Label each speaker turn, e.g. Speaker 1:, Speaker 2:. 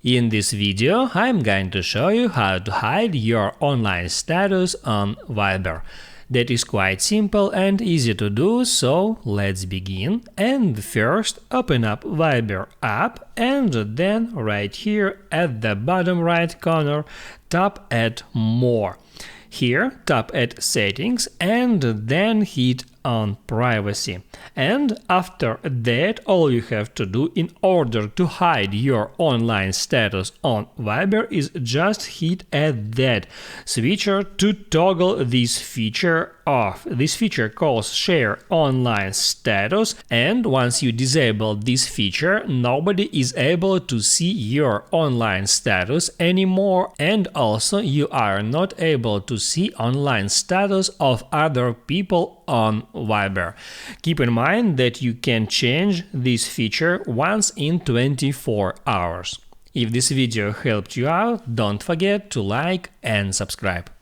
Speaker 1: In this video, I'm going to show you how to hide your online status on Viber. That is quite simple and easy to do, so let's begin. And first, open up Viber app and then right here at the bottom right corner, tap at More. Here, tap at Settings and then hit on Privacy. And after that, all you have to do in order to hide your online status on Viber is just hit at that switcher to toggle this feature off. This feature calls Share Online Status, and once you disable this feature, nobody is able to see your online status anymore, and also you are not able to see online status of other people on Viber. Keep in mind that you can change this feature once in 24 hours. If this video helped you out, don't forget to like and subscribe.